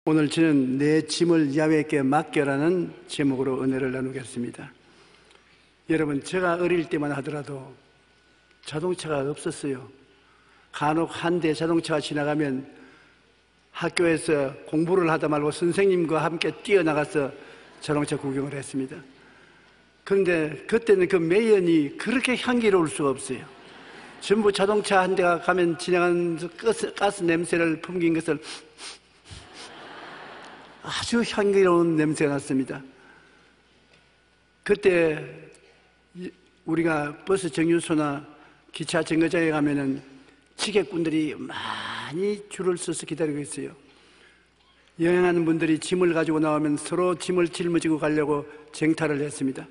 오늘 저는 내 짐을 야훼께 맡겨라는 제목으로 은혜를 나누겠습니다. 여러분, 제가 어릴 때만 하더라도 자동차가 없었어요. 간혹 한 대 자동차가 지나가면 학교에서 공부를 하다 말고 선생님과 함께 뛰어나가서 자동차 구경을 했습니다. 그런데 그때는 그 매연이 그렇게 향기로울 수가 없어요. 전부 자동차 한 대가 가면 지나가는 가스 냄새를 풍긴 것을 아주 향기로운 냄새가 났습니다. 그때 우리가 버스 정류소나 기차 정거장에 가면은 지객꾼들이 많이 줄을 서서 기다리고 있어요. 여행하는 분들이 짐을 가지고 나오면 서로 짐을 짊어지고 가려고 쟁탈을 했습니다.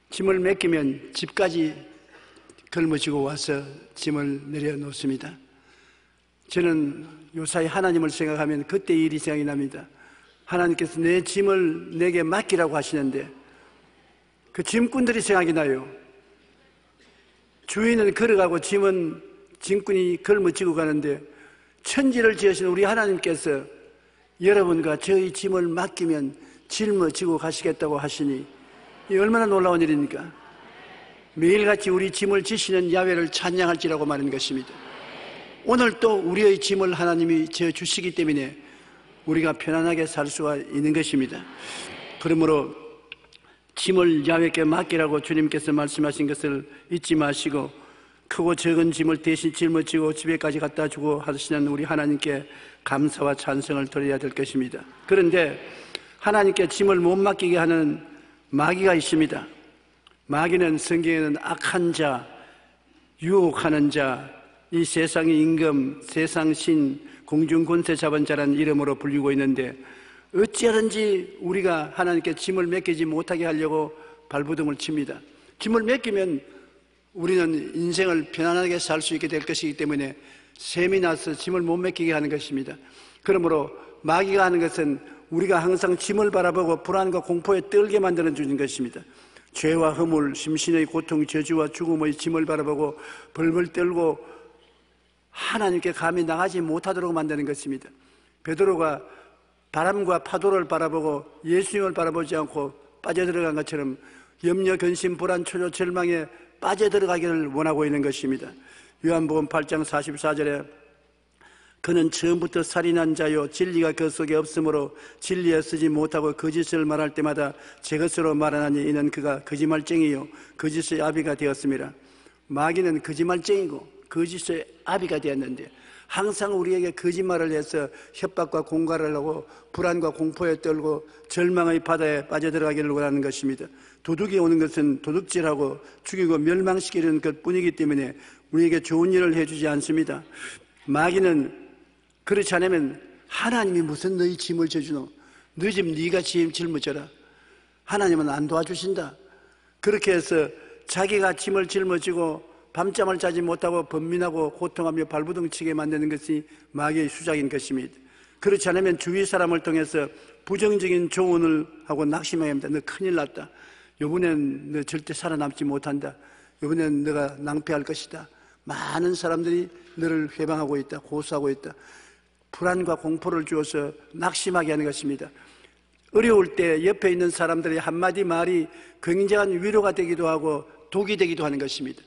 짐을 맡기면 집까지 걸머지고 와서 짐을 내려놓습니다. 저는 요사이 하나님을 생각하면 그때 일이 생각이 납니다. 하나님께서 내 짐을 내게 맡기라고 하시는데 그 짐꾼들이 생각이 나요. 주인은 걸어가고 짐꾼이 걸머지고 가는데 천지를 지으신 우리 하나님께서 여러분과 저희 짐을 맡기면 짊어지고 가시겠다고 하시니 이 얼마나 놀라운 일입니까? 매일같이 우리 짐을 지시는 야훼를 찬양할지라고 말하는 것입니다. 오늘 또 우리의 짐을 하나님이 져주시기 때문에 우리가 편안하게 살 수가 있는 것입니다. 그러므로 짐을 야훼께 맡기라고 주님께서 말씀하신 것을 잊지 마시고 크고 적은 짐을 대신 짊어지고 집에까지 갖다 주고 하시는 우리 하나님께 감사와 찬성을 드려야 될 것입니다. 그런데 하나님께 짐을 못 맡기게 하는 마귀가 있습니다. 마귀는 성경에는 악한 자, 유혹하는 자, 이 세상의 임금, 세상 신, 공중 권세 잡은 자라는 이름으로 불리고 있는데 어찌하든지 우리가 하나님께 짐을 맡기지 못하게 하려고 발부둥을 칩니다. 짐을 맡기면 우리는 인생을 편안하게 살 수 있게 될 것이기 때문에 셈이 나서 짐을 못 맡기게 하는 것입니다. 그러므로 마귀가 하는 것은 우리가 항상 짐을 바라보고 불안과 공포에 떨게 만들어 주는 것입니다. 죄와 허물, 심신의 고통, 저주와 죽음의 짐을 바라보고 벌벌 떨고 하나님께 감히 나가지 못하도록 만드는 것입니다. 베드로가 바람과 파도를 바라보고 예수님을 바라보지 않고 빠져들어간 것처럼 염려, 근심, 불안, 초조, 절망에 빠져들어가기를 원하고 있는 것입니다. 요한복음 8장 44절에 그는 처음부터 살인한 자요 진리가 그 속에 없으므로 진리에 서지 못하고 거짓을 말할 때마다 제 것으로 말하나니 이는 그가 거짓말쟁이요 거짓의 아비가 되었습니다. 마귀는 거짓말쟁이고 거짓의 아비가 되었는데 항상 우리에게 거짓말을 해서 협박과 공갈을 하고 불안과 공포에 떨고 절망의 바다에 빠져들어가기를 원하는 것입니다. 도둑이 오는 것은 도둑질하고 죽이고 멸망시키는 것뿐이기 때문에 우리에게 좋은 일을 해주지 않습니다. 마귀는 그렇지 않으면 하나님이 무슨 너희 짐을 져주노? 너희 집 네가 짐 짊어져라. 하나님은 안 도와주신다. 그렇게 해서 자기가 짐을 짊어지고 밤잠을 자지 못하고 번민하고 고통하며 발부둥치게 만드는 것이 마귀의 수작인 것입니다. 그렇지 않으면 주위 사람을 통해서 부정적인 조언을 하고 낙심하게 합니다. 너 큰일 났다. 이번엔 너 절대 살아남지 못한다. 이번엔 너가 낭패할 것이다. 많은 사람들이 너를 회방하고 있다. 고소하고 있다. 불안과 공포를 주어서 낙심하게 하는 것입니다. 어려울 때 옆에 있는 사람들의 한마디 말이 굉장한 위로가 되기도 하고 독이 되기도 하는 것입니다.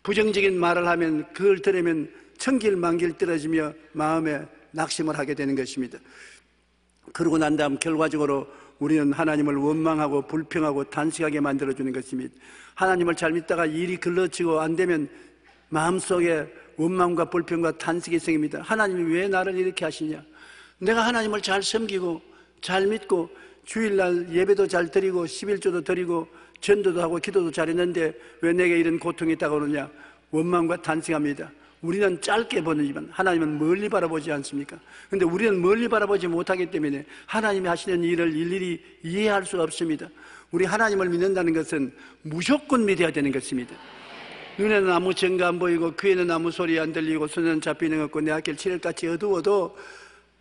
부정적인 말을 하면 그걸 들으면 천길만길 떨어지며 마음에 낙심을 하게 되는 것입니다. 그러고 난 다음 결과적으로 우리는 하나님을 원망하고 불평하고 단식하게 만들어주는 것입니다. 하나님을 잘 믿다가 일이 걸러지고 안 되면 마음속에 원망과 불평과 탄식이 생깁니다. 하나님이 왜 나를 이렇게 하시냐? 내가 하나님을 잘 섬기고 잘 믿고 주일날 예배도 잘 드리고 11조도 드리고 전도도 하고 기도도 잘했는데 왜 내게 이런 고통이 다가오느냐? 원망과 탄식합니다. 우리는 짧게 보지만 하나님은 멀리 바라보지 않습니까? 그런데 우리는 멀리 바라보지 못하기 때문에 하나님이 하시는 일을 일일이 이해할 수 없습니다. 우리 하나님을 믿는다는 것은 무조건 믿어야 되는 것입니다. 눈에는 아무 증거 안 보이고 귀에는 아무 소리 안 들리고 손에는 잡히는 것 없고 내 앞길 7일같이 어두워도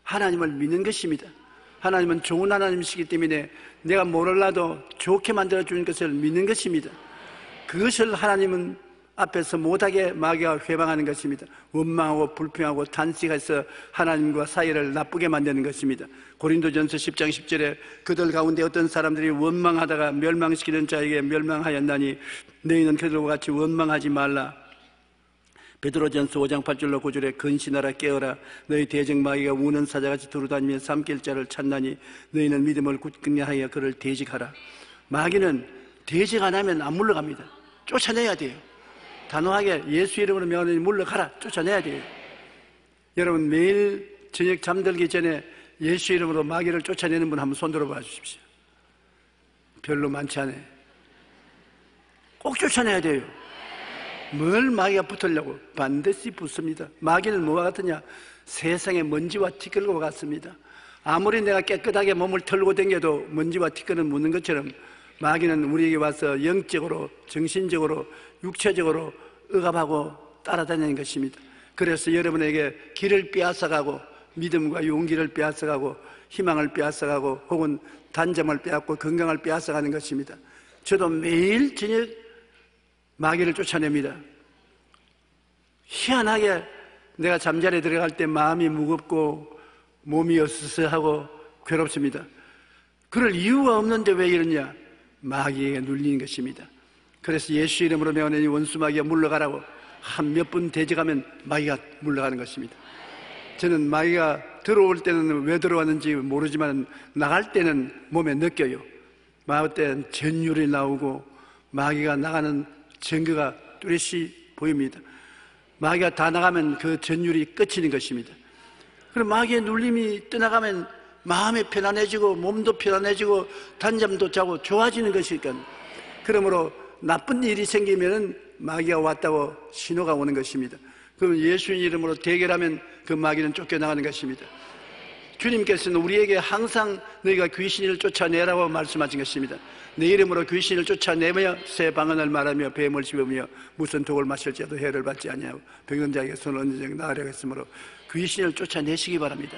하나님을 믿는 것입니다. 하나님은 좋은 하나님이시기 때문에 내가 몰라도 좋게 만들어주는 것을 믿는 것입니다. 그것을 하나님은 앞에서 못하게 마귀가 회방하는 것입니다. 원망하고 불평하고 탄식해서 하나님과 사이를 나쁘게 만드는 것입니다. 고린도전서 10장 10절에 그들 가운데 어떤 사람들이 원망하다가 멸망시키는 자에게 멸망하였나니 너희는 그들과 같이 원망하지 말라. 베드로전서 5장 8절로 9절에 근신하라 깨어라 너희 대적 마귀가 우는 사자같이 두루다니며 삼킬 자를 찾나니 너희는 믿음을 굳건히 하여 그를 대적하라. 마귀는 대적 안 하면 안 물러갑니다. 쫓아내야 돼요. 단호하게 예수 이름으로 명하노니 물러가라. 쫓아내야 돼요. 여러분 매일 저녁 잠들기 전에 예수 이름으로 마귀를 쫓아내는 분 한번 손 들어봐 주십시오. 별로 많지 않아요. 꼭 쫓아내야 돼요. 뭘 마귀가 붙으려고? 반드시 붙습니다. 마귀는 뭐와 같으냐? 세상의 먼지와 티끌과 같습니다. 아무리 내가 깨끗하게 몸을 털고 다녀도 먼지와 티끌은 묻는 것처럼 마귀는 우리에게 와서 영적으로, 정신적으로, 육체적으로 억압하고 따라다니는 것입니다. 그래서 여러분에게 길을 빼앗아가고 믿음과 용기를 빼앗아가고 희망을 빼앗아가고 혹은 단점을 빼앗고 건강을 빼앗아가는 것입니다. 저도 매일 저녁 마귀를 쫓아냅니다. 희한하게 내가 잠자리에 들어갈 때 마음이 무겁고 몸이 어스스하고 괴롭습니다. 그럴 이유가 없는데 왜 이러냐? 마귀에게 눌리는 것입니다. 그래서 예수 이름으로 명하노니 원수 마귀가 물러가라고 한 몇 분 대적하면 마귀가 물러가는 것입니다. 저는 마귀가 들어올 때는 왜 들어왔는지 모르지만 나갈 때는 몸에 느껴요. 마을 때는 전율이 나오고 마귀가 나가는 증거가 뚜렷이 보입니다. 마귀가 다 나가면 그 전율이 끝이는 것입니다. 그럼 마귀의 눌림이 떠나가면 마음이 편안해지고 몸도 편안해지고 단잠도 자고 좋아지는 것이니까, 그러므로 나쁜 일이 생기면 마귀가 왔다고 신호가 오는 것입니다. 그럼 예수 이름으로 대결하면 그 마귀는 쫓겨나가는 것입니다. 주님께서는 우리에게 항상 너희가 귀신을 쫓아내라고 말씀하신 것입니다. 내 이름으로 귀신을 쫓아내며 새 방언을 말하며 뱀을 씹으며 무슨 독을 마실지라도 해를 받지 아니하고 병든 자에게 손을 얹은 나으려 했으므로 귀신을 쫓아내시기 바랍니다.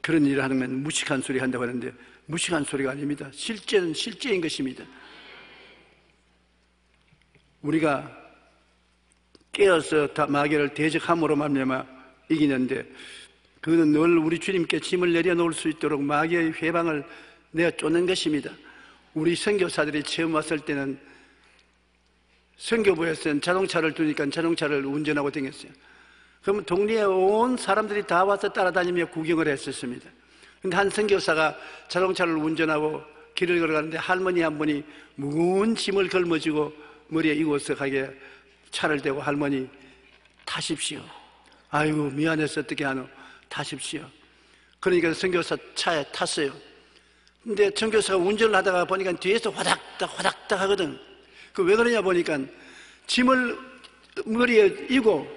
그런 일을 하면 무식한 소리 한다고 하는데 무식한 소리가 아닙니다. 실제는 실제인 것입니다. 우리가 깨어서 마귀를 대적함으로 말미암아 이기는데, 그는 늘 우리 주님께 짐을 내려놓을 수 있도록 마귀의 회방을 내어 쫓는 것입니다. 우리 선교사들이 처음 왔을 때는 선교부에서는 자동차를 두니까 자동차를 운전하고 다녔어요. 그러면 동네에 온 사람들이 다 와서 따라다니며 구경을 했었습니다. 근데 한 선교사가 자동차를 운전하고 길을 걸어가는데 할머니 한 분이 무거운 짐을 걸머쥐고 머리에 이고서 가게 차를 대고 할머니 타십시오. 아이고 미안해서 어떻게 하노? 타십시오. 그러니까 선교사 차에 탔어요. 근데 선교사가 운전을 하다가 보니까 뒤에서 화닥닥 화닥닥 하거든. 그 왜 그러냐 보니까 짐을 머리에 이고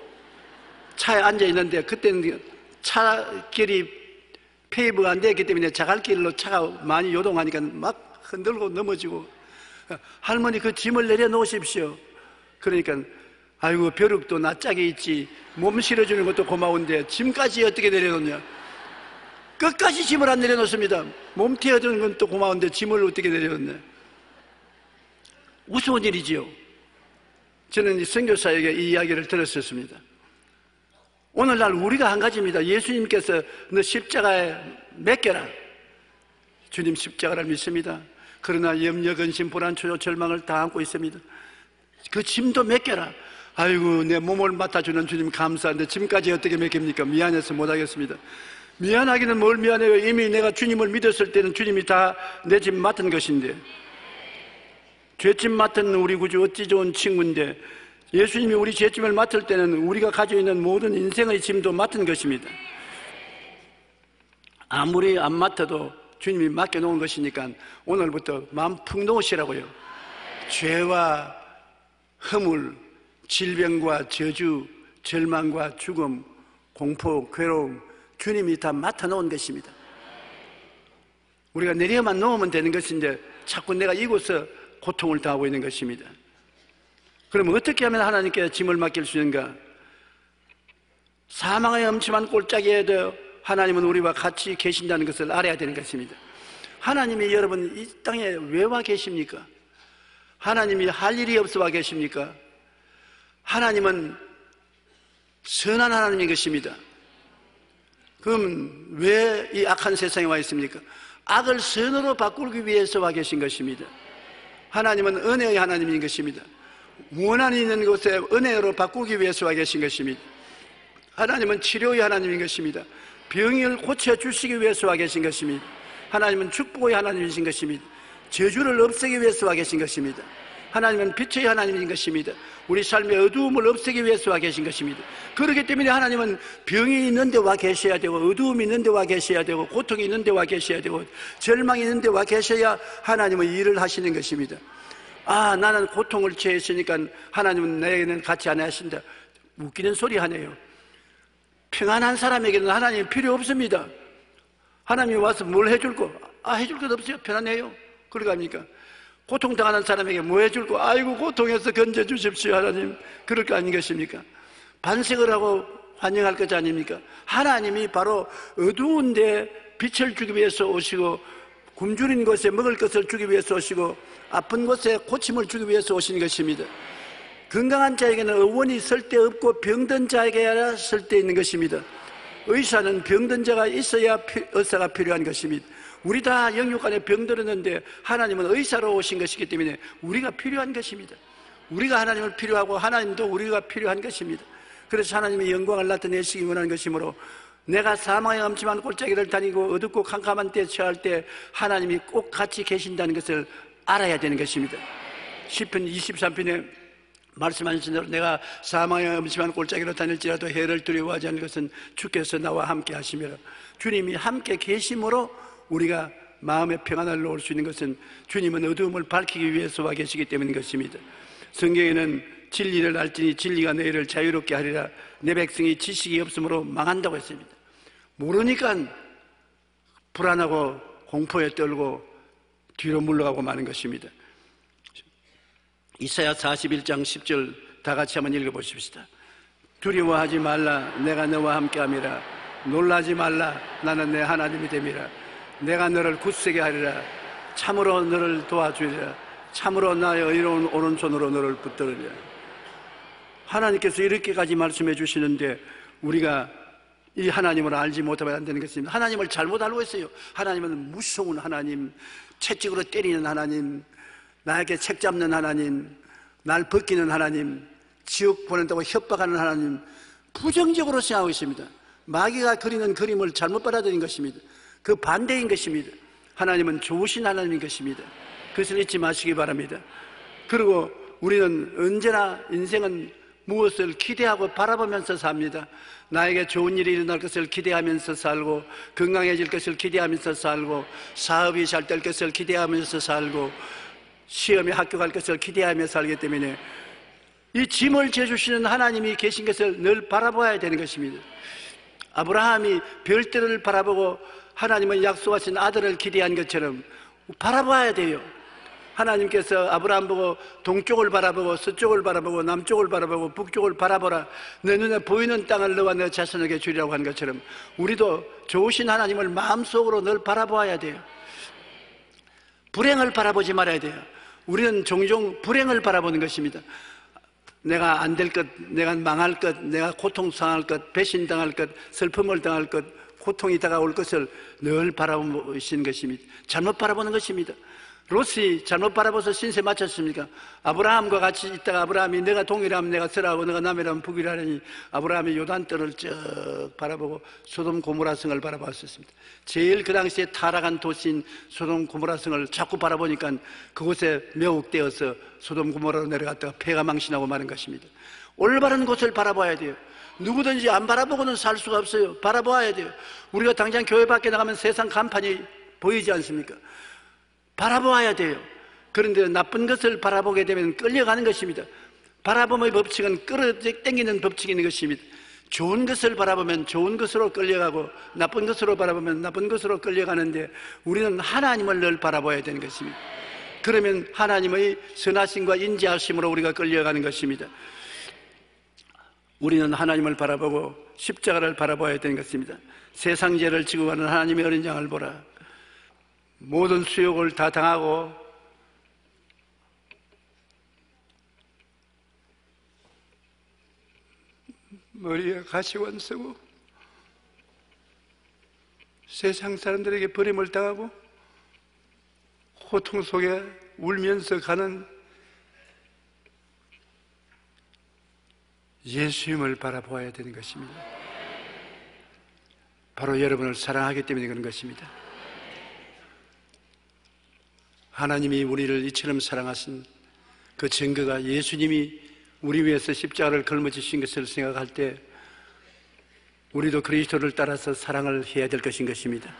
차에 앉아 있는데 그때는 차길이 페이브가 안 됐기 때문에 자갈길로 차가 많이 요동하니까 막 흔들고 넘어지고, 할머니 그 짐을 내려놓으십시오. 그러니까 아이고 벼룩도 낯짝에 있지 몸 실어주는 것도 고마운데 짐까지 어떻게 내려놓냐? 끝까지 짐을 안 내려놓습니다. 몸 태워주는 건 또 고마운데 짐을 어떻게 내려놓냐? 우스운 일이지요. 저는 이 선교사에게 이 이야기를 들었었습니다. 오늘날 우리가 한 가지입니다. 예수님께서 너 십자가에 맡겨라. 주님 십자가를 믿습니다. 그러나 염려, 근심, 불안, 초조, 절망을 다 안고 있습니다. 그 짐도 맡겨라. 아이고 내 몸을 맡아주는 주님 감사한데 짐까지 어떻게 맡깁니까? 미안해서 못하겠습니다. 미안하기는 뭘 미안해요. 이미 내가 주님을 믿었을 때는 주님이 다 내 짐 맡은 것인데, 죄짐 맡은 우리 구주 어찌 좋은 친구인데, 예수님이 우리 죄짐을 맡을 때는 우리가 가지고 있는 모든 인생의 짐도 맡은 것입니다. 아무리 안 맡아도 주님이 맡겨놓은 것이니까 오늘부터 마음 푹 놓으시라고요. 죄와 허물, 질병과 저주, 절망과 죽음, 공포, 괴로움, 주님이 다 맡아놓은 것입니다. 우리가 내려만 놓으면 되는 것인데 자꾸 내가 이곳서 고통을 당하고 있는 것입니다. 그러면 어떻게 하면 하나님께 짐을 맡길 수 있는가? 사망의 엄침한 골짜기에도 하나님은 우리와 같이 계신다는 것을 알아야 되는 것입니다. 하나님이 여러분 이 땅에 왜 와 계십니까? 하나님이 할 일이 없어 와 계십니까? 하나님은 선한 하나님인 것입니다. 그럼 왜 이 악한 세상에 와 있습니까? 악을 선으로 바꾸기 위해서 와 계신 것입니다. 하나님은 은혜의 하나님인 것입니다. 원한이 있는 곳에 은혜로 바꾸기 위해서 와 계신 것입니다. 하나님은 치료의 하나님인 것입니다. 병을 고쳐주시기 위해서 와 계신 것입니다. 하나님은 축복의 하나님이신 것입니다. 저주를 없애기 위해서 와 계신 것입니다. 하나님은 빛의 하나님인 것입니다. 우리 삶의 어두움을 없애기 위해서 와 계신 것입니다. 그렇기 때문에 하나님은 병이 있는 데 와 계셔야 되고, 어두움이 있는 데 와 계셔야 되고, 고통이 있는 데 와 계셔야 되고, 절망이 있는 데 와 계셔야 하나님은 일을 하시는 것입니다. 아, 나는 고통을 취했으니까 하나님은 내게는 같이 안 하신다. 웃기는 소리 하네요. 평안한 사람에게는 하나님이 필요 없습니다. 하나님이 와서 뭘 해줄 거? 해줄 것 없어요. 편안해요. 그러고 합니까? 고통당하는 사람에게 뭐 해줄 거? 아이고, 고통에서 건져주십시오, 하나님. 그럴 거 아닌 것입니까? 반색을 하고 환영할 것 아닙니까? 하나님이 바로 어두운데 빛을 주기 위해서 오시고, 굶주린 곳에 먹을 것을 주기 위해서 오시고, 아픈 곳에 고침을 주기 위해서 오신 것입니다. 건강한 자에게는 의원이 쓸데없고 병든 자에게 쓸데있는 것입니다. 의사는 병든 자가 있어야 의사가 필요한 것입니다. 우리 다 영육간에 병들었는데 하나님은 의사로 오신 것이기 때문에 우리가 필요한 것입니다. 우리가 하나님을 필요하고 하나님도 우리가 필요한 것입니다. 그래서 하나님의 영광을 나타내시기 원하는 것이므로 내가 사망의 엄침한 골짜기를 다니고 어둡고 캄캄한 때 처할 때 하나님이 꼭 같이 계신다는 것을 알아야 되는 것입니다. 시편 23편에 말씀하신 대로 내가 사망의 엄침한 골짜기로 다닐지라도 해를 두려워하지 않는 것은 주께서 나와 함께 하심이라. 주님이 함께 계심으로 우리가 마음의 평안을 놓을 수 있는 것은 주님은 어두움을 밝히기 위해서 와 계시기 때문인 것입니다. 성경에는 진리를 알지니 진리가 너희를 자유롭게 하리라. 내 백성이 지식이 없으므로 망한다고 했습니다. 모르니까 불안하고 공포에 떨고 뒤로 물러가고 마는 것입니다. 이사야 41장 10절 다 같이 한번 읽어보십시다. 두려워하지 말라. 내가 너와 함께함이라. 놀라지 말라. 나는 내 하나님이 됨이라. 내가 너를 굳세게 하리라. 참으로 너를 도와주리라. 참으로 나의 의로운 오른손으로 너를 붙들으리라. 하나님께서 이렇게까지 말씀해 주시는데 우리가 이 하나님을 알지 못하면 안 되는 것입니다. 하나님을 잘못 알고 있어요. 하나님은 무서운 하나님, 채찍으로 때리는 하나님, 나에게 책 잡는 하나님, 날 벗기는 하나님, 지옥 보낸다고 협박하는 하나님, 부정적으로 생각하고 있습니다. 마귀가 그리는 그림을 잘못 받아들인 것입니다. 그 반대인 것입니다. 하나님은 좋으신 하나님인 것입니다. 그것을 잊지 마시기 바랍니다. 그리고 우리는 언제나 인생은 무엇을 기대하고 바라보면서 삽니다. 나에게 좋은 일이 일어날 것을 기대하면서 살고, 건강해질 것을 기대하면서 살고, 사업이 잘 될 것을 기대하면서 살고, 시험에 합격할 것을 기대하며 살기 때문에 이 짐을 져주시는 하나님이 계신 것을 늘 바라봐야 되는 것입니다. 아브라함이 별들을 바라보고 하나님은 약속하신 아들을 기대한 것처럼 바라봐야 돼요. 하나님께서 아브라함 보고 동쪽을 바라보고 서쪽을 바라보고 남쪽을 바라보고 북쪽을 바라보라. 내 눈에 보이는 땅을 너와 내 자손에게 주리라고 한 것처럼 우리도 좋으신 하나님을 마음속으로 늘 바라봐야 돼요. 불행을 바라보지 말아야 돼요. 우리는 종종 불행을 바라보는 것입니다. 내가 안 될 것, 내가 망할 것, 내가 고통당할 것, 배신당할 것, 슬픔을 당할 것, 고통이 다가올 것을 늘 바라보시는 것입니다. 잘못 바라보는 것입니다. 롯이 잘못 바라봐서 신세 맞췄습니까? 아브라함과 같이 있다가 아브라함이 내가 동이라면 내가 서라고 내가 남이라면 북이라 하니 아브라함이 요단뜰을 쭉 바라보고 소돔 고모라 성을 바라봤었습니다. 제일 그 당시에 타락한 도시인 소돔 고모라 성을 자꾸 바라보니까 그곳에 매혹되어서 소돔 고모라로 내려갔다가 폐가 망신하고 마는 것입니다. 올바른 곳을 바라봐야 돼요. 누구든지 안 바라보고는 살 수가 없어요. 바라봐야 돼요. 우리가 당장 교회 밖에 나가면 세상 간판이 보이지 않습니까? 바라보아야 돼요. 그런데 나쁜 것을 바라보게 되면 끌려가는 것입니다. 바라봄의 법칙은 끌어당기는 법칙이 있는 것입니다. 좋은 것을 바라보면 좋은 것으로 끌려가고 나쁜 것으로 바라보면 나쁜 것으로 끌려가는데 우리는 하나님을 늘 바라봐야 되는 것입니다. 그러면 하나님의 선하심과 인자하심으로 우리가 끌려가는 것입니다. 우리는 하나님을 바라보고 십자가를 바라봐야 되는 것입니다. 세상 죄를 지고 가는 하나님의 어린 양을 보라. 모든 수욕을 다 당하고 머리에 가시관 쓰고 세상 사람들에게 버림을 당하고 고통 속에 울면서 가는 예수님을 바라보아야 되는 것입니다. 바로 여러분을 사랑하기 때문에 그런 것입니다. 하나님이 우리를 이처럼 사랑하신 그 증거가 예수님이 우리 위해서 십자가를 걸머지신 것을 생각할 때 우리도 그리스도를 따라서 사랑을 해야 될 것인 것입니다.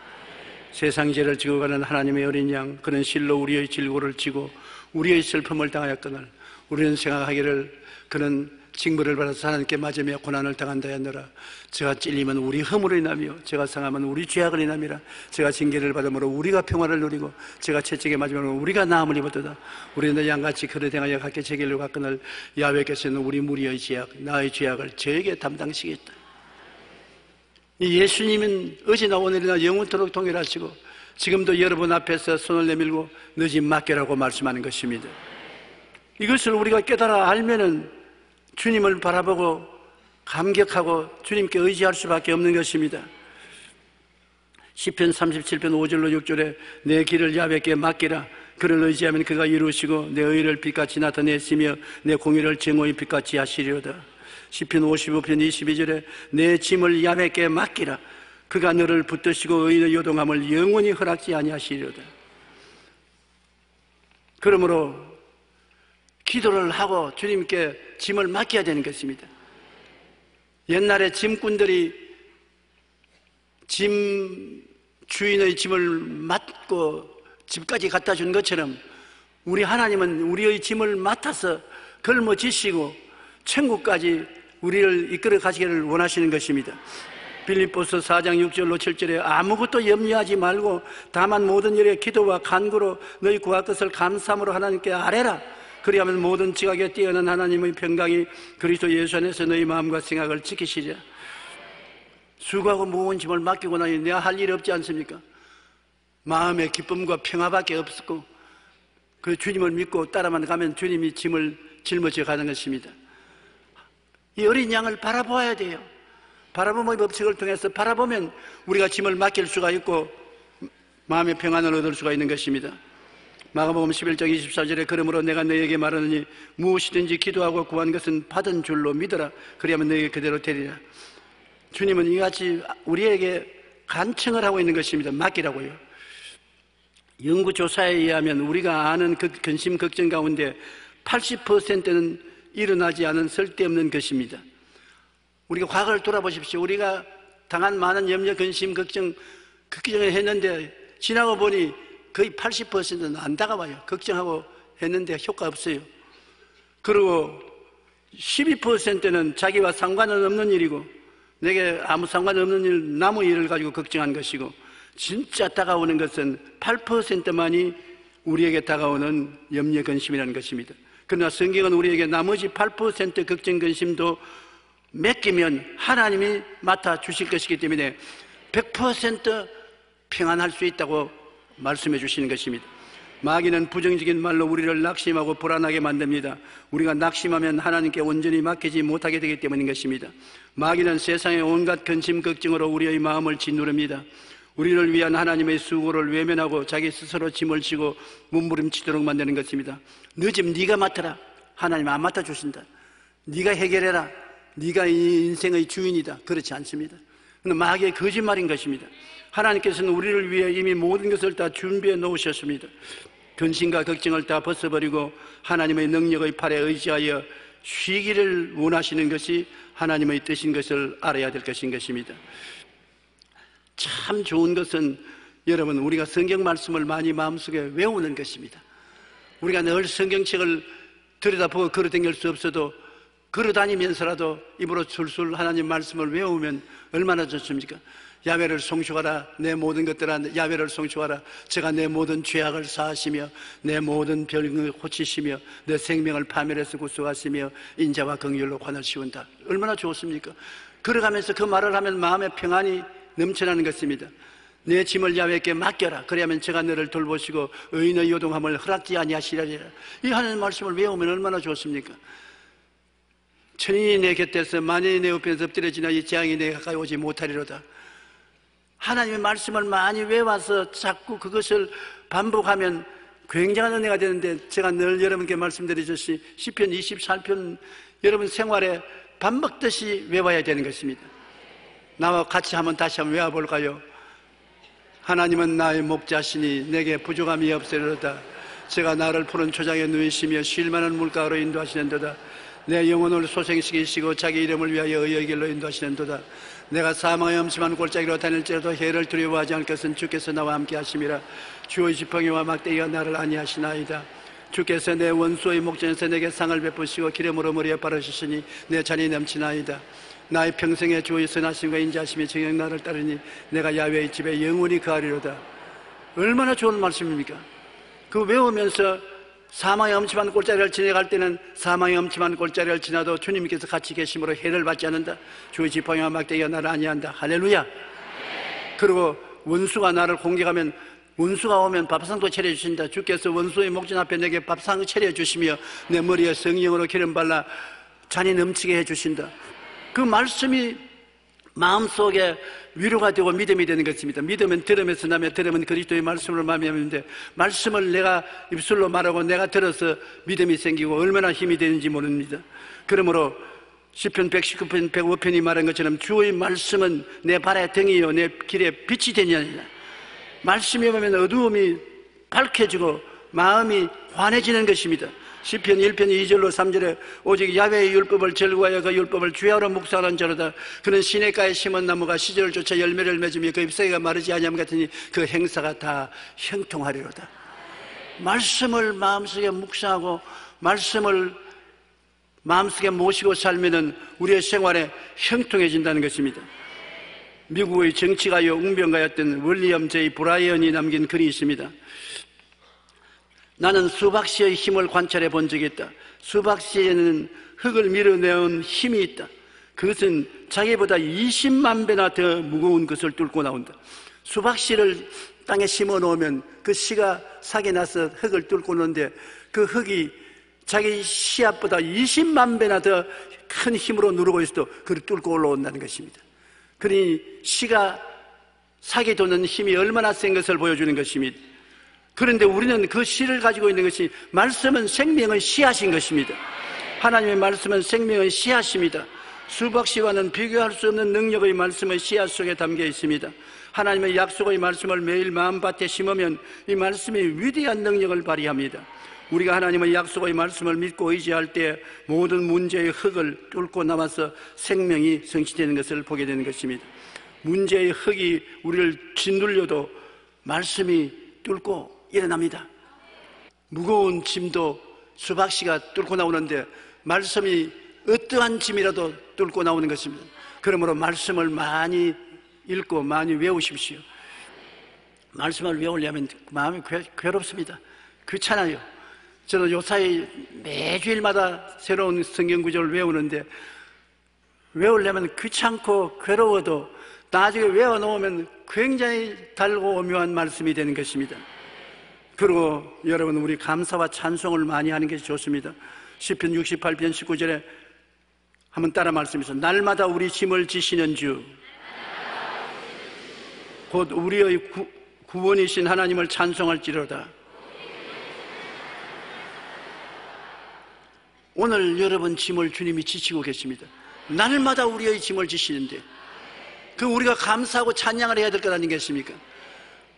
세상 죄를 지고 가는 하나님의 어린 양, 그는 실로 우리의 질고를 지고 우리의 슬픔을 당하였거늘 우리는 생각하기를 그는 징벌을 받아서 하나님께 맞으며 고난을 당한다 하느라 제가 찔리면 우리 허물이 나며 제가 상하면 우리 죄악을 인함이라. 제가 징계를 받음으로 우리가 평화를 누리고 제가 채찍에 맞으면 우리가 나음을 입었도다. 우리는 양같이 그릇 행하여 각기 제길로 갔거늘 야훼께서는 우리 무리의 죄악 나의 죄악을 저에게 담당시겠다. 이 예수님은 어제나 오늘이나 영원토록 동일하시고 지금도 여러분 앞에서 손을 내밀고 너지 맡겨라고 말씀하는 것입니다. 이것을 우리가 깨달아 알면은 주님을 바라보고 감격하고 주님께 의지할 수밖에 없는 것입니다. 시편 37편 5절로 6절에 내 길을 야훼께 맡기라. 그를 의지하면 그가 이루시고 내 의를 빛같이 나타내시며 내 공의를 정오히 빛같이 하시리로다. 시편 55편 22절에 내 짐을 야훼께 맡기라. 그가 너를 붙드시고 의인의 요동함을 영원히 허락지 아니하시리로다. 그러므로 기도를 하고 주님께 짐을 맡겨야 되는 것입니다. 옛날에 짐꾼들이 주인의 짐을 맡고 집까지 갖다 준 것처럼 우리 하나님은 우리의 짐을 맡아서 걸머지시고 천국까지 우리를 이끌어 가시기를 원하시는 것입니다. 빌립보서 4장 6절로 7절에 아무것도 염려하지 말고 다만 모든 일에 기도와 간구로 너희 구할 것을 감사함으로 하나님께 아뢰라. 그리하면 모든 지각에 뛰어난 하나님의 평강이 그리스도 예수 안에서 너희 마음과 생각을 지키시리라. 수고하고 무거운 짐을 맡기고 나니 내가 할 일이 없지 않습니까? 마음의 기쁨과 평화밖에 없었고 그 주님을 믿고 따라만 가면 주님이 짐을 짊어져 가는 것입니다. 이 어린 양을 바라보아야 돼요. 바라봄의 법칙을 통해서 바라보면 우리가 짐을 맡길 수가 있고 마음의 평안을 얻을 수가 있는 것입니다. 마가복음 11장 24절에 그러므로 내가 너에게 말하느니 무엇이든지 기도하고 구한 것은 받은 줄로 믿어라. 그리하면 너에게 그대로 되리라. 주님은 이같이 우리에게 간청을 하고 있는 것입니다. 맡기라고요. 연구조사에 의하면 우리가 아는 그 근심 걱정 가운데 80%는 일어나지 않은 쓸데없는 것입니다. 우리가 과거를 돌아보십시오. 우리가 당한 많은 염려, 근심, 걱정을 했는데 지나고 보니 거의 80%는 안 다가와요. 걱정하고 했는데 효과 없어요. 그리고 12%는 자기와 상관은 없는 일이고 내게 아무 상관없는 일, 남의 일을 가지고 걱정한 것이고 진짜 다가오는 것은 8%만이 우리에게 다가오는 염려, 근심이라는 것입니다. 그러나 성경은 우리에게 나머지 8% 걱정, 근심도 맡기면 하나님이 맡아주실 것이기 때문에 100% 평안할 수 있다고 말씀해 주시는 것입니다. 마귀는 부정적인 말로 우리를 낙심하고 불안하게 만듭니다. 우리가 낙심하면 하나님께 온전히 맡기지 못하게 되기 때문인 것입니다. 마귀는 세상의 온갖 근심 걱정으로 우리의 마음을 짓누릅니다. 우리를 위한 하나님의 수고를 외면하고 자기 스스로 짐을 지고 몸부림치도록 만드는 것입니다. 너 짐 네가 맡아라. 하나님 안 맡아주신다. 네가 해결해라. 네가 이 인생의 주인이다. 그렇지 않습니다. 그건 마귀의 거짓말인 것입니다. 하나님께서는 우리를 위해 이미 모든 것을 다 준비해 놓으셨습니다. 근심과 걱정을 다 벗어버리고 하나님의 능력의 팔에 의지하여 쉬기를 원하시는 것이 하나님의 뜻인 것을 알아야 될 것인 것입니다. 참 좋은 것은 여러분 우리가 성경 말씀을 많이 마음속에 외우는 것입니다. 우리가 늘 성경책을 들여다보고 걸어다닐 수 없어도 걸어다니면서라도 입으로 술술 하나님 말씀을 외우면 얼마나 좋습니까? 야훼를 송축하라. 내 모든 것들아 야훼를 송축하라. 제가 내 모든 죄악을 사하시며 내 모든 병을 고치시며 내 생명을 파멸해서 구속하시며 인자와 긍휼로 관을 씌운다. 얼마나 좋습니까? 걸어가면서 그 말을 하면 마음의 평안이 넘쳐나는 것입니다. 내 짐을 야훼께 맡겨라. 그래야만 제가 너를 돌보시고 의인의 요동함을 허락지 아니하시리라. 이 하나님 말씀을 외우면 얼마나 좋습니까? 천인이 내 곁에서 만인이 내 우편에서 엎드려지나 이 재앙이 내 가까이 오지 못하리로다. 하나님의 말씀을 많이 외워서 자꾸 그것을 반복하면 굉장한 은혜가 되는데, 제가 늘 여러분께 말씀드리듯이 시편 24편 여러분 생활에 밥 먹듯이 외워야 되는 것입니다. 나와 같이 한번 다시 한번 외워볼까요? 하나님은 나의 목자시니 내게 부족함이 없으리로다. 제가 나를 푸른 초장에 누이시며 쉴 만한 물가로 인도하시는도다. 내 영혼을 소생시키시고 자기 이름을 위하여 의의 길로 인도하시는도다. 내가 사망의 엄심한 골짜기로 다닐지라도 해를 두려워하지 않을 것은 주께서 나와 함께 하심이라. 주의 지팡이와 막대기가 나를 안위하시나이다. 주께서 내 원수의 목전에서 내게 상을 베푸시고 기름으로 머리에 바르시니 내 잔이 넘치나이다. 나의 평생에 주의 선하심과 인자하심이 정녕 나를 따르니 내가 야훼의 집에 영원히 거하리로다. 얼마나 좋은 말씀입니까? 그 외우면서 사망의 엄침한 골짜기를 지나갈 때는 사망의 엄침한 골짜기를 지나도 주님께서 같이 계심으로 해를 받지 않는다. 주의 지팡이와 막대기가 나를 안위한다. 할렐루야. 그리고 원수가 나를 공격하면 원수가 오면 밥상도 차려주신다. 주께서 원수의 목전 앞에 내게 밥상 차려주시며 내 머리에 성령으로 기름 발라 잔이 넘치게 해주신다. 그 말씀이 마음속에 위로가 되고 믿음이 되는 것입니다. 믿음은 들음에서 나며 들음은 그리스도의 말씀으로 말미암는데, 말씀을 내가 입술로 말하고 내가 들어서 믿음이 생기고 얼마나 힘이 되는지 모릅니다. 그러므로 시편 119편 105편이 말한 것처럼 주의 말씀은 내 발의 등이요 내 길에 빛이 되느니라. 말씀이 오면 어두움이 밝혀지고 마음이 환해지는 것입니다. 시편 1편 2절로 3절에 오직 야훼의 율법을 절구하여 그 율법을 주야로 묵상하는 자로다. 그는 시냇가에 심은 나무가 시절을 쫓아 열매를 맺으며 그 잎사귀가 마르지 아니함 같으니 그 행사가 다 형통하리로다. 말씀을 마음속에 묵상하고 말씀을 마음속에 모시고 살면은 우리의 생활에 형통해진다는 것입니다. 미국의 정치가요 웅변가였던 윌리엄 제이 브라이언이 남긴 글이 있습니다. 나는 수박씨의 힘을 관찰해 본 적이 있다. 수박씨에는 흙을 밀어내온 힘이 있다. 그것은 자기보다 20만 배나 더 무거운 것을 뚫고 나온다. 수박씨를 땅에 심어 놓으면 그 씨가 삭이 나서 흙을 뚫고 오는데 그 흙이 자기 씨앗보다 20만 배나 더 큰 힘으로 누르고 있어도 그를 뚫고 올라온다는 것입니다. 그러니 씨가 삭이 돋는 힘이 얼마나 센 것을 보여주는 것입니다. 그런데 우리는 그 씨를 가지고 있는 것이, 말씀은 생명의 씨앗인 것입니다. 하나님의 말씀은 생명의 씨앗입니다. 수박씨와는 비교할 수 없는 능력의 말씀의 씨앗 속에 담겨 있습니다. 하나님의 약속의 말씀을 매일 마음밭에 심으면 이 말씀이 위대한 능력을 발휘합니다. 우리가 하나님의 약속의 말씀을 믿고 의지할 때 모든 문제의 흙을 뚫고 나와서 생명이 성취되는 것을 보게 되는 것입니다. 문제의 흙이 우리를 짓눌려도 말씀이 뚫고 일어납니다. 무거운 짐도 수박씨가 뚫고 나오는데 말씀이 어떠한 짐이라도 뚫고 나오는 것입니다. 그러므로 말씀을 많이 읽고 많이 외우십시오. 말씀을 외우려면 마음이 괴롭습니다. 귀찮아요. 저는 요사이 매주일마다 새로운 성경 구절을 외우는데, 외우려면 귀찮고 괴로워도 나중에 외워놓으면 굉장히 달고 오묘한 말씀이 되는 것입니다. 그리고 여러분, 우리 감사와 찬송을 많이 하는 것이 좋습니다. 시편 68편 19절에 한번 따라 말씀해서, 날마다 우리 짐을 지시는 주 곧 우리의 구원이신 하나님을 찬송할지로다. 오늘 여러분 짐을 주님이 지시고 계십니다. 날마다 우리의 짐을 지시는데 그 우리가 감사하고 찬양을 해야 될 것 아니겠습니까?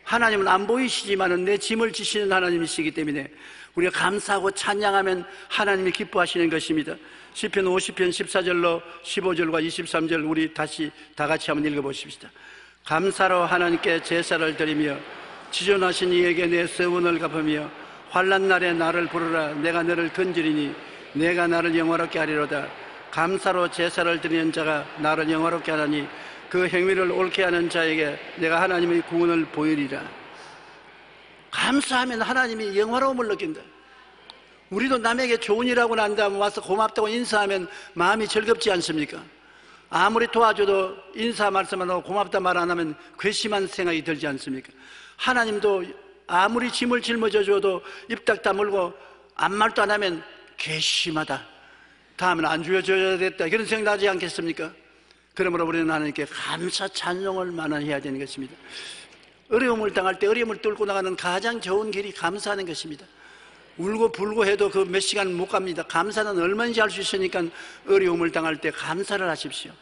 하나님은 안 보이시지만은 내 짐을 지시는 하나님이시기 때문에 우리가 감사하고 찬양하면 하나님이 기뻐하시는 것입니다. 시편 50편 14절로 15절과 23절 우리 다시 다 같이 한번 읽어보십시다. 감사로 하나님께 제사를 드리며 지존하신 이에게 내 서원을 갚으며 환난 날에 나를 부르라. 내가 너를 건지리니 내가 나를 영화롭게 하리로다. 감사로 제사를 드리는 자가 나를 영화롭게 하나니 그 행위를 옳게 하는 자에게 내가 하나님의 구원을 보이리라. 감사하면 하나님이 영화로움을 느낀다. 우리도 남에게 좋은 일 하고 난 다음에 와서 고맙다고 인사하면 마음이 즐겁지 않습니까? 아무리 도와줘도 인사 말씀 안 하고 고맙다 말 안 하면 괘씸한 생각이 들지 않습니까? 하나님도 아무리 짐을 짊어져 줘도 입 딱 다물고 아무 말도 안 하면 괘씸하다, 다음은 안 주어져야 됐다, 그런 생각 나지 않겠습니까? 그러므로 우리는 하나님께 감사 찬송을 만회해야 되는 것입니다. 어려움을 당할 때 어려움을 뚫고 나가는 가장 좋은 길이 감사하는 것입니다. 울고 불고 해도 그 몇 시간 못 갑니다. 감사는 얼마인지 알 수 있으니까 어려움을 당할 때 감사를 하십시오.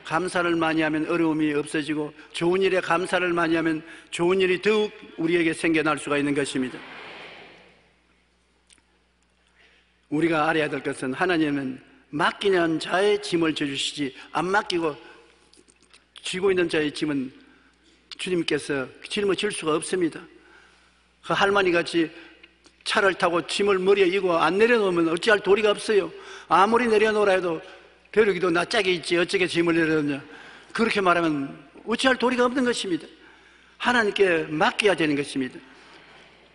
감사를 많이 하면 어려움이 없어지고, 좋은 일에 감사를 많이 하면 좋은 일이 더욱 우리에게 생겨날 수가 있는 것입니다. 우리가 알아야 될 것은, 하나님은 맡기는 자의 짐을 져주시지, 안 맡기고 쥐고 있는 자의 짐은 주님께서 짊어질 수가 없습니다. 그 할머니같이 차를 타고 짐을 머리에 이고 안 내려놓으면 어찌할 도리가 없어요. 아무리 내려놓으라 해도 벼룩이도 낯짝이 있지 어떻게 짐을 내려놓냐, 그렇게 말하면 어찌할 도리가 없는 것입니다. 하나님께 맡겨야 되는 것입니다.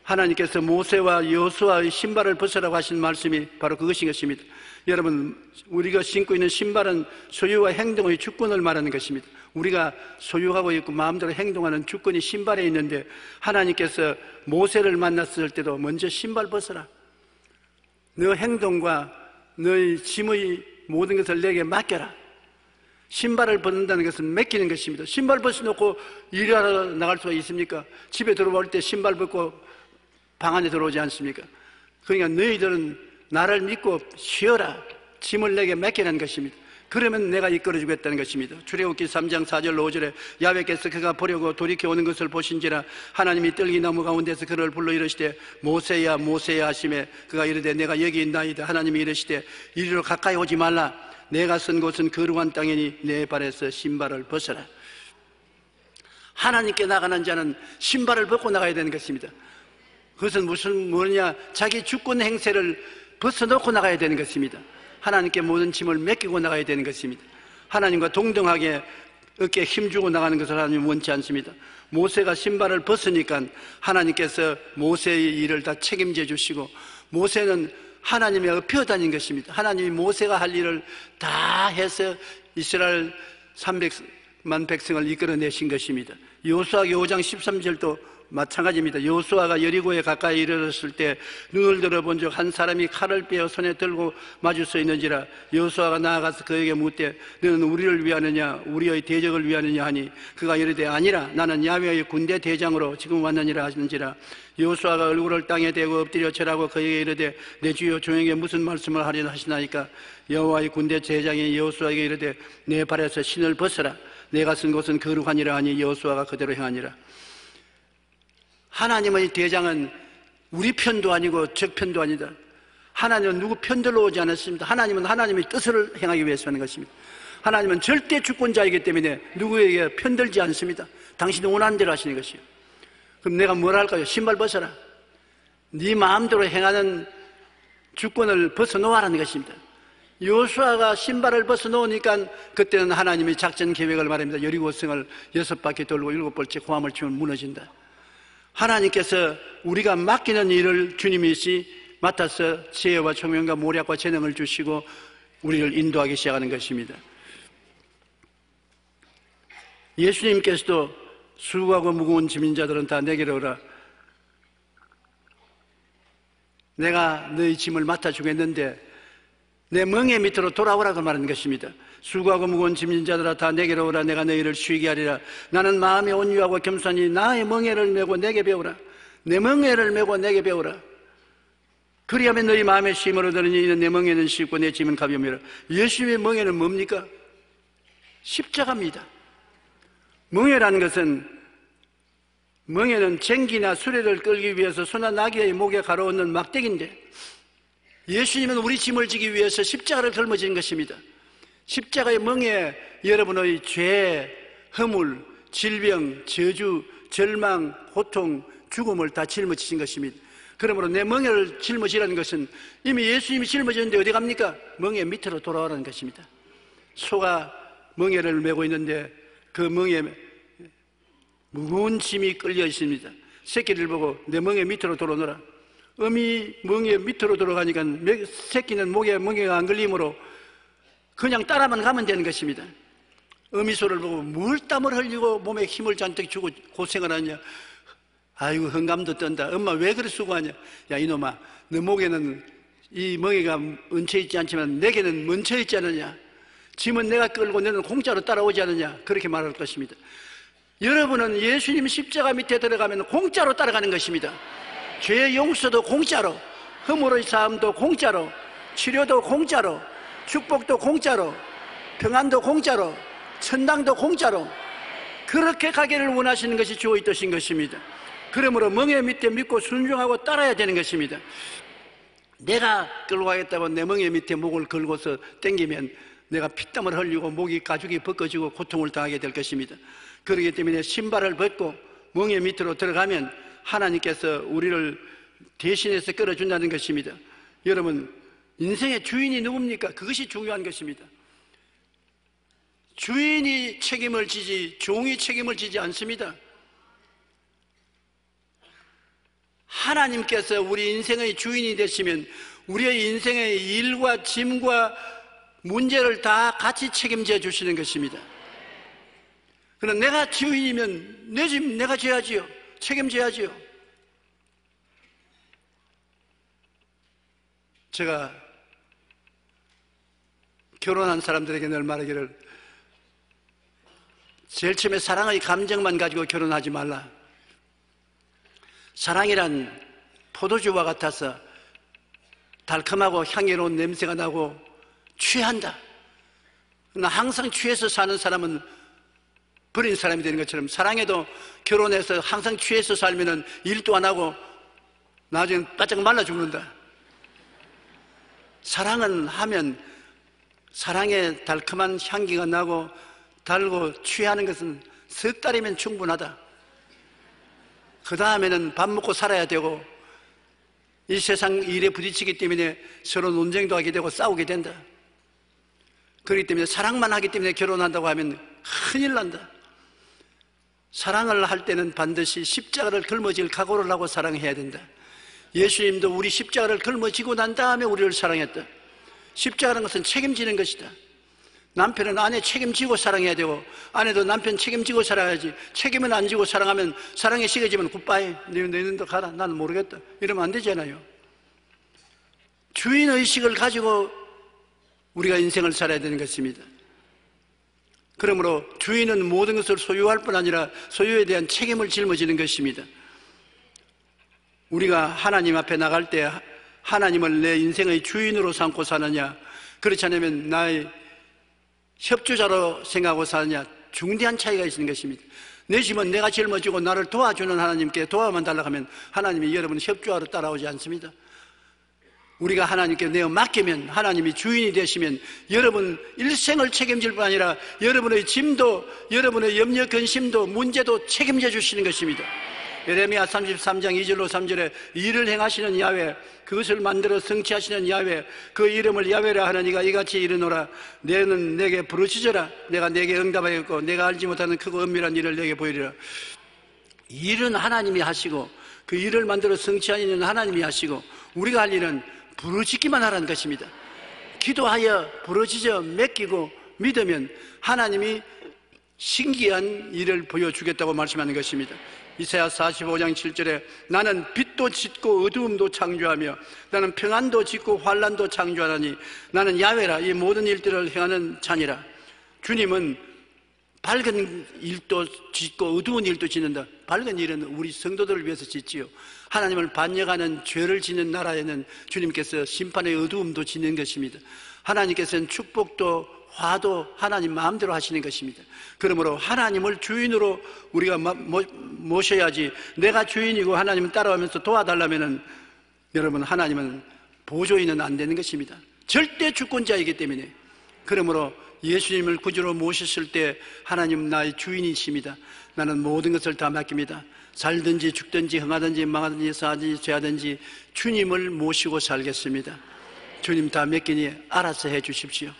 하나님께서 모세와 여호수아의 신발을 벗으라고 하신 말씀이 바로 그것인 것입니다. 여러분, 우리가 신고 있는 신발은 소유와 행동의 주권을 말하는 것입니다. 우리가 소유하고 있고 마음대로 행동하는 주권이 신발에 있는데, 하나님께서 모세를 만났을 때도 먼저 신발 벗어라, 너 행동과 너의 짐의 모든 것을 내게 맡겨라. 신발을 벗는다는 것은 맡기는 것입니다. 신발 벗어놓고 일하러 나갈 수가 있습니까? 집에 들어올 때 신발 벗고 방 안에 들어오지 않습니까? 그러니까 너희들은 나를 믿고 쉬어라, 짐을 내게 맡기라는 것입니다. 그러면 내가 이끌어주겠다는 것입니다. 출애굽기 3장 4절 5절에 야훼께서 그가 보려고 돌이켜 오는 것을 보신지라 하나님이 떨기나무 가운데서 그를 불러 이르시되 모세야 모세야 하시매 그가 이르되 내가 여기 있나이다. 하나님이 이르시되 이리로 가까이 오지 말라. 내가 선 곳은 거룩한 땅이니 내 발에서 신발을 벗어라. 하나님께 나가는 자는 신발을 벗고 나가야 되는 것입니다. 그것은 뭐냐, 자기 주권 행세를 벗어놓고 나가야 되는 것입니다. 하나님께 모든 짐을 맡기고 나가야 되는 것입니다. 하나님과 동등하게 어깨에 힘주고 나가는 것을 하나님은 원치 않습니다. 모세가 신발을 벗으니까 하나님께서 모세의 일을 다 책임져 주시고, 모세는 하나님의 업혀 다닌 것입니다. 하나님이 모세가 할 일을 다 해서 이스라엘 300만 백성을 이끌어내신 것입니다. 여호수아기 5장 13절도 마찬가지입니다. 여호수아가 여리고에 가까이 이르렀을 때 눈을 들어본 적 한 사람이 칼을 빼어 손에 들고 마주 서 있는지라. 여호수아가 나아가서 그에게 묻되 너는 우리를 위하느냐 우리의 대적을 위하느냐 하니 그가 이르되 아니라 나는 야훼의 군대 대장으로 지금 왔느니라 하시는지라. 여호수아가 얼굴을 땅에 대고 엎드려 절하고 그에게 이르되 내 주여 종에게 무슨 말씀을 하려나 하시나이까. 여호와의 군대 대장이 여호수아에게 이르되 내 발에서 신을 벗어라. 내가 쓴 곳은 거룩하니라 하니 여호수아가 그대로 행하니라. 하나님의 대장은 우리 편도 아니고 적 편도 아니다. 하나님은 누구 편들로 오지 않았습니다. 하나님은 하나님의 뜻을 행하기 위해서 하는 것입니다. 하나님은 절대 주권자이기 때문에 누구에게 편들지 않습니다. 당신이 원하는 대로 하시는 것이에요. 그럼 내가 뭘 할까요? 신발 벗어라. 네 마음대로 행하는 주권을 벗어놓으라는 것입니다. 여호수아가 신발을 벗어놓으니까 그때는 하나님의 작전 계획을 말합니다. 여리고성을 6바퀴 돌고 7번째 고함을 치면 무너진다. 하나님께서 우리가 맡기는 일을 주님이시 맡아서 지혜와 총명과 모략과 재능을 주시고 우리를 인도하기 시작하는 것입니다. 예수님께서도 수고하고 무거운 짐진 자들은 다 내게로 오라. 내가 너희 짐을 맡아주겠는데 내 멍에 밑으로 돌아오라고 말하는 것입니다. 수고하고 무거운 짐진 자들아 다 내게로 오라. 내가 너희를 쉬게 하리라. 나는 마음에 온유하고 겸손히 나의 멍에를 메고 내게 배우라. 내 멍에를 메고 내게 배우라. 그리하면 너희 마음에 쉼을 얻으리니 이는 내 멍에는 쉽고 내 짐은 가벼움이라. 예수님의 멍에는 뭡니까? 십자가입니다. 멍에라는 것은, 멍에는 쟁기나 수레를 끌기 위해서 소나 나귀의 목에 가로얹는 막대기인데 예수님은 우리 짐을 지기 위해서 십자가를 짊어진 것입니다. 십자가의 멍에 여러분의 죄, 허물, 질병, 저주, 절망, 고통, 죽음을 다 짊어지신 것입니다. 그러므로 내 멍에를 짊어지라는 것은 이미 예수님이 짊어졌는데 어디 갑니까? 멍에 밑으로 돌아오라는 것입니다. 소가 멍에를 메고 있는데 그 멍에 무거운 짐이 끌려 있습니다. 새끼를 보고 내 멍에 밑으로 돌아오너라. 어미 멍에 밑으로 들어가니까 새끼는 목에 멍에가 안 걸리므로 그냥 따라만 가면 되는 것입니다. 어미소를 보고 뭘 땀을 흘리고 몸에 힘을 잔뜩 주고 고생을 하냐. 아이고 헝감도 떤다. 엄마 왜 그래 수고하냐. 야 이놈아 너 목에는 이 멍에가 얹혀 있지 않지만 내게는 멈춰 있지 않느냐, 짐은 내가 끌고 너는 공짜로 따라오지 않느냐, 그렇게 말할 것입니다. 여러분은 예수님 십자가 밑에 들어가면 공짜로 따라가는 것입니다. 죄의 용서도 공짜로, 허물의 사함도 공짜로, 치료도 공짜로, 축복도 공짜로, 평안도 공짜로, 천당도 공짜로, 그렇게 가기를 원하시는 것이 주의 뜻인 것입니다. 그러므로 멍에 밑에 믿고 순종하고 따라야 되는 것입니다. 내가 끌고 가겠다고 내 멍에 밑에 목을 걸고서 땡기면 내가 피땀을 흘리고 목이 가죽이 벗겨지고 고통을 당하게 될 것입니다. 그렇기 때문에 신발을 벗고 멍에 밑으로 들어가면 하나님께서 우리를 대신해서 끌어준다는 것입니다. 여러분, 인생의 주인이 누굽니까? 그것이 중요한 것입니다. 주인이 책임을 지지 종이 책임을 지지 않습니다. 하나님께서 우리 인생의 주인이 되시면 우리의 인생의 일과 짐과 문제를 다 같이 책임져 주시는 것입니다. 그러나 내가 주인이면 내 짐 내가 져야지요. 책임져야지요. 제가 결혼한 사람들에게 늘 말하기를, 제일 처음에 사랑의 감정만 가지고 결혼하지 말라. 사랑이란 포도주와 같아서 달콤하고 향기로운 냄새가 나고 취한다. 그러나 항상 취해서 사는 사람은 버린 사람이 되는 것처럼, 사랑에도 결혼해서 항상 취해서 살면 일도 안 하고 나중에 바짝 말라 죽는다. 사랑은 하면 사랑의 달콤한 향기가 나고 달고 취하는 것은 석 달이면 충분하다. 그 다음에는 밥 먹고 살아야 되고 이 세상 일에 부딪히기 때문에 서로 논쟁도 하게 되고 싸우게 된다. 그렇기 때문에 사랑만 하기 때문에 결혼한다고 하면 큰일 난다. 사랑을 할 때는 반드시 십자가를 걸머질 각오를 하고 사랑해야 된다. 예수님도 우리 십자가를 걸머지고 난 다음에 우리를 사랑했다. 십자가라는 것은 책임지는 것이다. 남편은 아내 책임지고 사랑해야 되고 아내도 남편 책임지고 살아야지. 책임을 안 지고 사랑하면 사랑이 식어지면 굿바이, 너희는 더 가라, 나는 모르겠다, 이러면 안 되잖아요. 주인의식을 가지고 우리가 인생을 살아야 되는 것입니다. 그러므로 주인은 모든 것을 소유할 뿐 아니라 소유에 대한 책임을 짊어지는 것입니다. 우리가 하나님 앞에 나갈 때 하나님을 내 인생의 주인으로 삼고 사느냐, 그렇지 않으면 나의 협조자로 생각하고 사느냐, 중대한 차이가 있는 것입니다. 내 짐은 내가 짊어지고 나를 도와주는 하나님께 도와만 달라고 하면 하나님이 여러분 협조하러 따라오지 않습니다. 우리가 하나님께 내어 맡기면 하나님이 주인이 되시면 여러분 일생을 책임질 뿐 아니라 여러분의 짐도 여러분의 염려 근심도 문제도 책임져 주시는 것입니다. 예레미야 33장 2절로 3절에 일을 행하시는 야훼, 그것을 만들어 성취하시는 야훼, 그 이름을 야훼라 하는 이가 이같이 이르노라. 너는 내게 부르짖어라. 내가 내게 응답하겠고 내가 알지 못하는 크고 은밀한 일을 내게 보이리라. 일은 하나님이 하시고 그 일을 만들어 성취하는 일은 하나님이 하시고 우리가 할 일은 부르짖기만 하라는 것입니다. 기도하여 부르짖어 맡기고 믿으면 하나님이 신기한 일을 보여주겠다고 말씀하는 것입니다. 이사야 45장 7절에 나는 빛도 짓고 어두움도 창조하며 나는 평안도 짓고 환난도 창조하나니 나는 야훼라. 이 모든 일들을 행하는 자니라. 주님은 밝은 일도 짓고 어두운 일도 짓는다. 밝은 일은 우리 성도들을 위해서 짓지요. 하나님을 반역하는 죄를 짓는 나라에는 주님께서 심판의 어두움도 짓는 것입니다. 하나님께서는 축복도 화도 하나님 마음대로 하시는 것입니다. 그러므로 하나님을 주인으로 우리가 모셔야지, 내가 주인이고 하나님은 따라오면서 도와달라면은 여러분 하나님은 보조인은 안 되는 것입니다. 절대 주권자이기 때문에. 그러므로 예수님을 구주로 모셨을 때 하나님 나의 주인이십니다. 나는 모든 것을 다 맡깁니다. 살든지 죽든지 흥하든지 망하든지 싸든지 죄하든지 주님을 모시고 살겠습니다. 주님 다 맡기니 알아서 해 주십시오.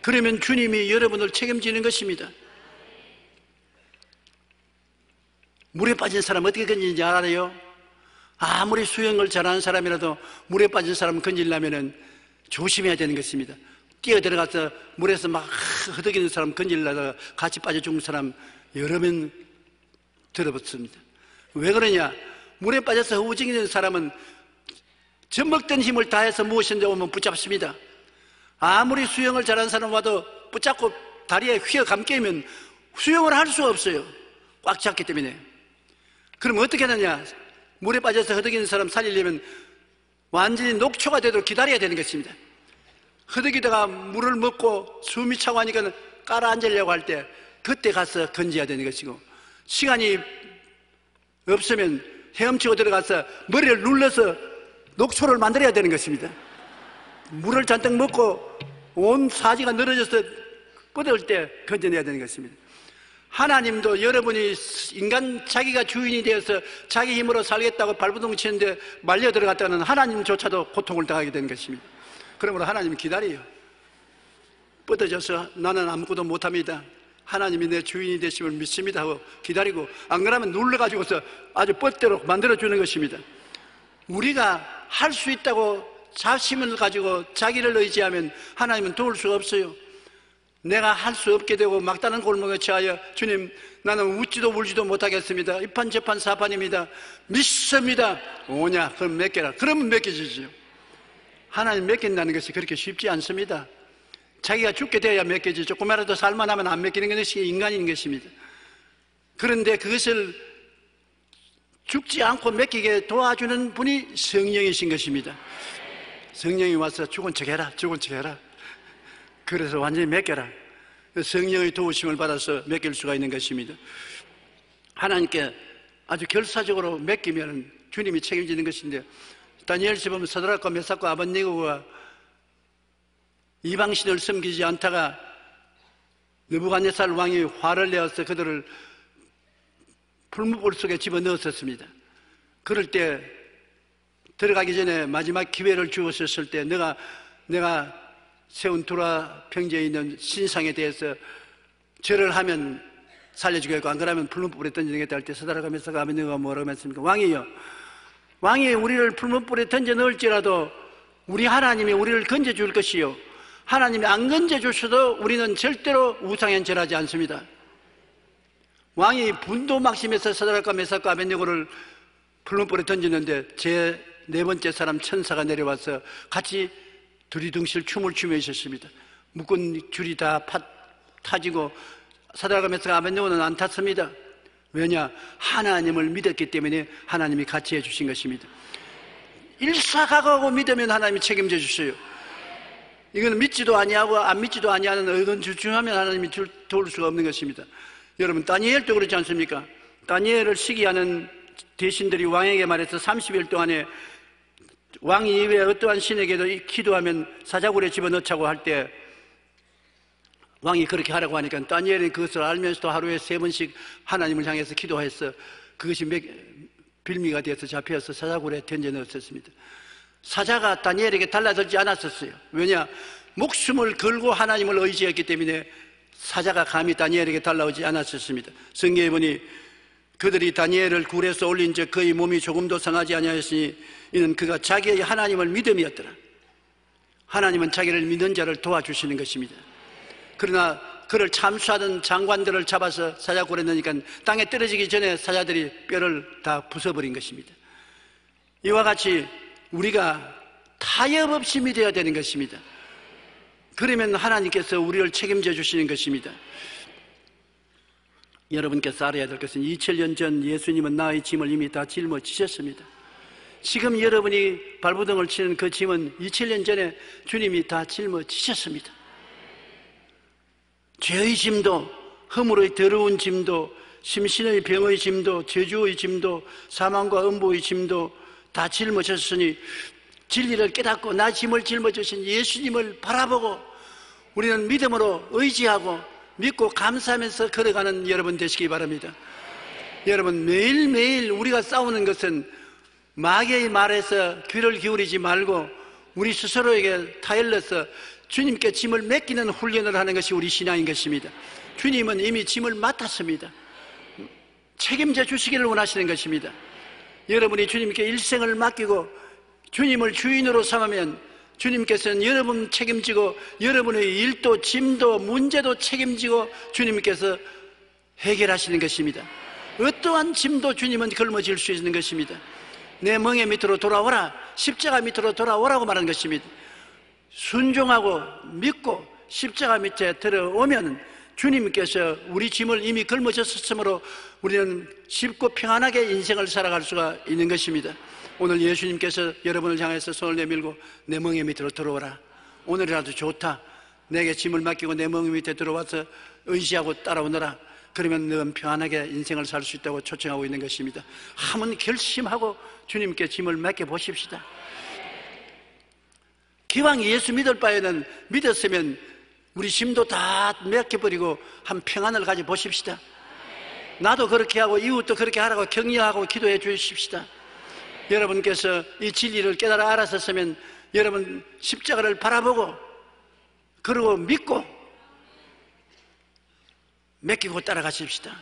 그러면 주님이 여러분을 책임지는 것입니다. 물에 빠진 사람 어떻게 건지는지 알아요? 아무리 수영을 잘하는 사람이라도 물에 빠진 사람을 건지려면 조심해야 되는 것입니다. 뛰어 들어가서 물에서 막 허덕이는 사람 건지려다가 같이 빠져 죽는 사람 여러 명 들어봤습니다. 왜 그러냐? 물에 빠져서 허우적이는 사람은 젖먹던 힘을 다해서 무엇인데 오면 붙잡습니다. 아무리 수영을 잘하는 사람 와도 붙잡고 다리에 휘어 감기면 수영을 할 수 없어요. 꽉 잡기 때문에. 그럼 어떻게 하느냐? 물에 빠져서 허덕이는 사람 살리려면 완전히 녹초가 되도록 기다려야 되는 것입니다. 허덕이다가 물을 먹고 숨이 차고 하니까 깔아앉으려고 할 때 그때 가서 건져야 되는 것이고, 시간이 없으면 헤엄치고 들어가서 머리를 눌러서 녹초를 만들어야 되는 것입니다. 물을 잔뜩 먹고 온 사지가 늘어져서 뻗을 때 건져내야 되는 것입니다. 하나님도 여러분이 인간 자기가 주인이 되어서 자기 힘으로 살겠다고 발버둥 치는데 말려 들어갔다는 하나님조차도 고통을 당하게 되는 것입니다. 그러므로 하나님이 기다려요. 뻗어져서 나는 아무것도 못합니다, 하나님이 내 주인이 되심을 믿습니다 하고 기다리고, 안 그러면 눌러가지고서 아주 뻗도록 만들어주는 것입니다. 우리가 할 수 있다고 자신을 가지고 자기를 의지하면 하나님은 도울 수가 없어요. 내가 할 수 없게 되고 막다른 골목에 처하여 주님 나는 웃지도 울지도 못하겠습니다, 이판저판 사판입니다, 믿습니다. 오냐? 그럼 맡겨라. 그러면 맡겨지죠. 하나님 맡긴다는 것이 그렇게 쉽지 않습니다. 자기가 죽게 돼야 맡겨지죠. 조금이라도 살만하면 안 맡기는 것이 인간인 것입니다. 그런데 그것을 죽지 않고 맡기게 도와주는 분이 성령이신 것입니다. 성령이 와서 죽은 척해라, 죽은 척해라. 그래서 완전히 맡겨라. 성령의 도우심을 받아서 맡길 수가 있는 것입니다. 하나님께 아주 결사적으로 맡기면 주님이 책임지는 것인데, 다니엘서 보면 사드락과 메삭과 아벳네고가 이방신을 섬기지 않다가 느부갓네살 왕이 화를 내어서 그들을 풀무불 속에 집어넣었습니다. 그럴 때 들어가기 전에 마지막 기회를 주었을 때 내가 세운 두라 평지에 있는 신상에 대해서 절을 하면 살려주겠고 안 그러면 풀무불에 던져내겠다 할 때 사드락과 메삭과 아벳네고가 뭐라고 했습니까? 왕이요, 왕이 우리를 풀무불에 던져 넣을지라도 우리 하나님이 우리를 건져줄 것이요, 하나님이 안 건져주셔도 우리는 절대로 우상엔 절하지 않습니다. 왕이 분도 막심해서 사드락과 메삭과 아벳네고를 풀무불에 던졌는데 제 네 번째 사람 천사가 내려와서 같이 두리둥실 춤을 추며 있었습니다. 묶은 줄이 다 타지고 사드락과 메삭과 아벳네고는 안 탔습니다. 왜냐? 하나님을 믿었기 때문에 하나님이 같이 해주신 것입니다. 일사각오하고 믿으면 하나님이 책임져 주셔요. 이거는 믿지도 아니하고 안 믿지도 아니하는 의건주춤하면 하나님이 도울 수가 없는 것입니다. 여러분, 다니엘도 그렇지 않습니까? 다니엘을 시기하는 대신들이 왕에게 말해서 30일 동안에 왕 이외에 어떠한 신에게도 기도하면 사자굴에 집어넣자고 할 때 왕이 그렇게 하라고 하니까 다니엘은 그것을 알면서도 하루에 3번씩 하나님을 향해서 기도해서 그것이 빌미가 되어서 잡혀서 사자굴에 던져 넣었습니다. 사자가 다니엘에게 달라들지 않았었어요. 왜냐? 목숨을 걸고 하나님을 의지했기 때문에 사자가 감히 다니엘에게 달라오지 않았었습니다. 성경에 보니 그들이 다니엘을 굴에서 올린 적 그의 몸이 조금도 상하지 아니하였으니 이는 그가 자기의 하나님을 믿음이었더라. 하나님은 자기를 믿는 자를 도와주시는 것입니다. 그러나 그를 참수하던 장관들을 잡아서 사자굴에 넣으니까 땅에 떨어지기 전에 사자들이 뼈를 다 부숴버린 것입니다. 이와 같이 우리가 타협 없이 믿어야 되는 것입니다. 그러면 하나님께서 우리를 책임져 주시는 것입니다. 여러분께서 알아야 될 것은 2000년 전 예수님은 나의 짐을 이미 다 짊어지셨습니다. 지금 여러분이 발부둥을 치는 그 짐은 2000년 전에 주님이 다 짊어지셨습니다. 죄의 짐도, 허물의 더러운 짐도, 심신의 병의 짐도, 저주의 짐도, 사망과 음보의 짐도 다 짊어졌으니 진리를 깨닫고 나 짐을 짊어지신 예수님을 바라보고 우리는 믿음으로 의지하고 믿고 감사하면서 걸어가는 여러분 되시기 바랍니다. 여러분, 매일매일 우리가 싸우는 것은 마귀의 말에서 귀를 기울이지 말고 우리 스스로에게 타일러서 주님께 짐을 맡기는 훈련을 하는 것이 우리 신앙인 것입니다. 주님은 이미 짐을 맡았습니다. 책임져 주시기를 원하시는 것입니다. 여러분이 주님께 일생을 맡기고 주님을 주인으로 삼으면 주님께서는 여러분 책임지고 여러분의 일도 짐도 문제도 책임지고 주님께서 해결하시는 것입니다. 어떠한 짐도 주님은 걸머질 수 있는 것입니다. 내 멍에 밑으로 돌아오라. 십자가 밑으로 돌아오라고 말하는 것입니다. 순종하고 믿고 십자가 밑에 들어오면 주님께서 우리 짐을 이미 걸머졌으므로 우리는 쉽고 평안하게 인생을 살아갈 수가 있는 것입니다. 오늘 예수님께서 여러분을 향해서 손을 내밀고 내 멍에 밑으로 들어오라. 오늘이라도 좋다. 내게 짐을 맡기고 내 멍에 밑에 들어와서 의지하고 따라오너라. 그러면 넌 평안하게 인생을 살 수 있다고 초청하고 있는 것입니다. 한번 결심하고 주님께 짐을 맡겨보십시다. 기왕 예수 믿을 바에는 믿었으면 우리 짐도 다 맡겨버리고 한 평안을 가져보십시다. 나도 그렇게 하고 이웃도 그렇게 하라고 격려하고 기도해 주십시다. 여러분께서 이 진리를 깨달아 알았었으면 여러분 십자가를 바라보고 그러고 믿고 맡기고 따라가십시다.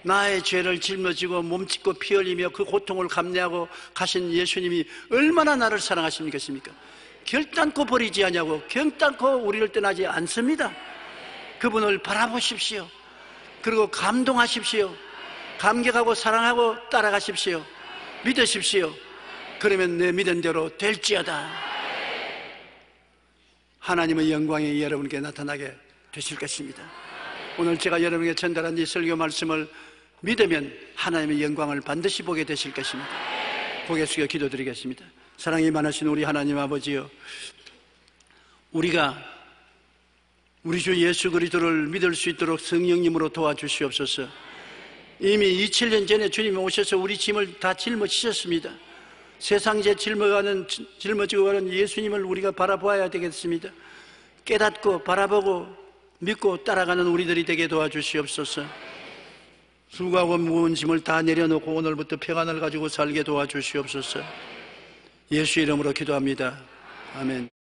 나의 죄를 짊어지고 몸짓고 피 흘리며 그 고통을 감내하고 가신 예수님이 얼마나 나를 사랑하십니까? 결단코 버리지 않냐고, 결단코 우리를 떠나지 않습니다. 그분을 바라보십시오. 그리고 감동하십시오. 감격하고 사랑하고 따라가십시오. 믿으십시오. 그러면 내 믿은 대로 될지어다. 하나님의 영광이 여러분께 나타나게 되실 것입니다. 오늘 제가 여러분에게 전달한 이 설교 말씀을 믿으면 하나님의 영광을 반드시 보게 되실 것입니다. 고개 숙여 기도드리겠습니다. 사랑이 많으신 우리 하나님 아버지여, 우리가 우리 주 예수 그리스도를 믿을 수 있도록 성령님으로 도와주시옵소서. 이미 2000년 전에 주님이 오셔서 우리 짐을 다 짊어지셨습니다. 세상에 짊어지고 가는 예수님을 우리가 바라보아야 되겠습니다. 깨닫고 바라보고 믿고 따라가는 우리들이 되게 도와주시옵소서. 수고하고 무거운 짐을 다 내려놓고 오늘부터 평안을 가지고 살게 도와주시옵소서. 예수 이름으로 기도합니다. 아멘.